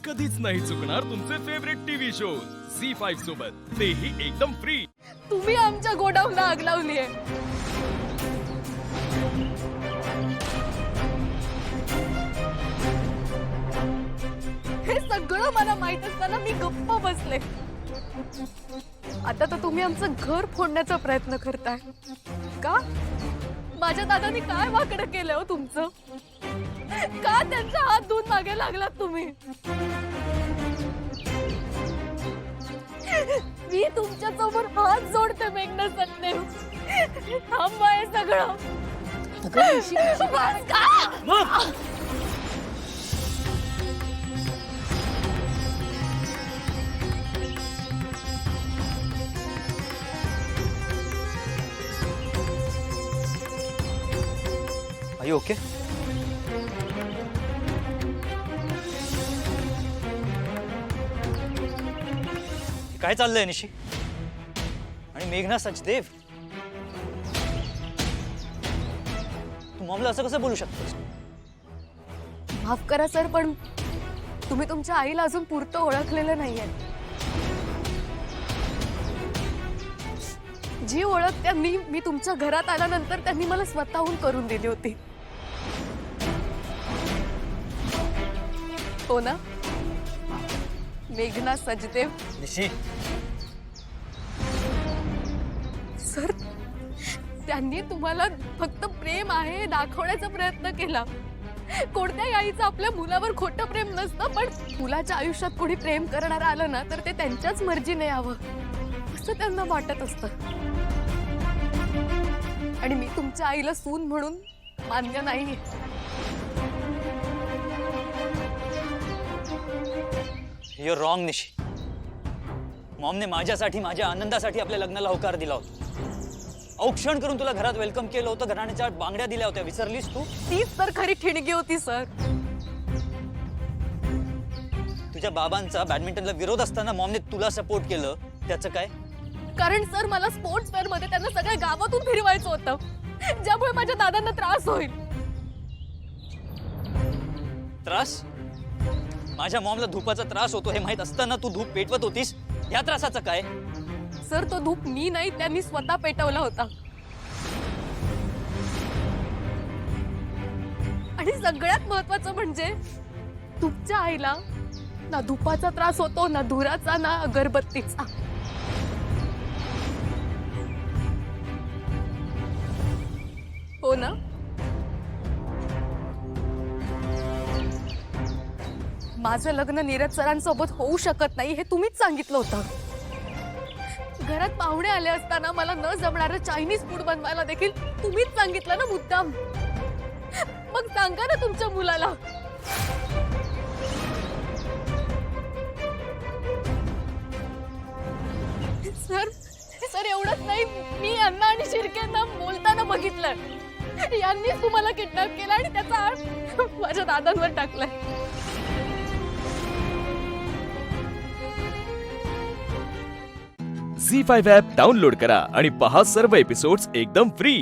कधीच नाही चुकणार तुमचे फेवरेट टीव्ही शोज झी5 सोबत, तेही एकदम फ्री. तुम्ही आमच्या गोडाऊनला आग लावली आहे. हे सगळं मला माहित असताना मी गप्प बसले. आता तर तुम्ही आमचं घर फोडण्याचा प्रयत्न करताय का? माझ्या दादानी काय वाकडं केलं हो तुमचं? का त्यांचा हात धुवून मागे लागलात तुम्ही? मी तुमच्या समोर हात जोडते मेघना सत्यदेव. थांबवा हे सगळं. बस का? Are you okay? काय चाललंय निशी? आणि मेघना सचदेव, तू मॉमला असं कसं बोलू शकतोस? माफ करा सर, पण तुम्ही तुमच्या आईला अजून पुरतं ओळखलेलं नाहीये. जी ओळख त्यांनी मी तुमच्या घरात आल्यानंतर त्यांनी मला स्वतःहून करून दिली होती. हो ना मेघना सचदेव? निशी, सर, त्यांनी तुम्हाला फक्त प्रेम आहे दाखवण्याचा प्रयत्न केला. कोणत्याही आईचं आपल्या मुलावर खोटं प्रेम नसतं, पण मुलाच्या आयुष्यात कोणी प्रेम करणारं आलं ना तर ते त्यांच्याच मर्जीने यावं असं त्यांना वाटत असतं. आणि मी तुमच्या आईला सून म्हणून मान्य नाही. युअर रॉंग निशी. मॉमने माझ्यासाठी, माझ्या आनंदासाठी आपल्या लग्नाला होकार दिला होता. औक्षण करून तुला घरात वेलकम केलं होतं, घराण्याच्या बांगड्या दिल्या होत्या. विसरलीस तू? तीच तर खरी ठिणगी होती सर. तुझ्या बाबांचा बॅडमिंटनला विरोध असताना मॉमने तुला सपोर्ट केलं, त्याचं काय? कारण सर मला स्पोर्ट्स फेअर मध्ये त्यांना सगळ्या गावातून फिरवायचं होतं, ज्यामुळे माझ्या दादांना त्रास होईल. त्रास? माझ्या मॉमला धूपाचा त्रास होतो हे माहित असताना तू धूप पेटवत होतीस. या त्रासाचं काय? सर, तो धूप मी नाही, त्यांनी स्वतः पेटवला होता. आणि सगळ्यात महत्वाचं म्हणजे तुमच्या आईला ना धुपाचा त्रास होतो, ना धुराचा, ना अगरबत्तीचा. हो ना? माझं लग्न नीरज सरांसोबत होऊ शकत नाही हे तुम्हीच सांगितलं होतं. घरात पाहुणे आले असताना मला न जमणारं चायनीज फूड बनवायला देखील तुम्हीच सांगितलं ना मुद्दाम. मग सांगा ना तुमच्या मुलाला. सर, सर, एवढंच नाही, मी अण्णा आणि शिर्केंना बोलताना बघितलं. यांनीच तुम्हाला किडनॅप केला आणि त्याचा आळ माझ्या दादांवर टाकलाय. झी5 ॲप डाउनलोड करा आणि पहा सर्व एपिसोड्स एकदम फ्री.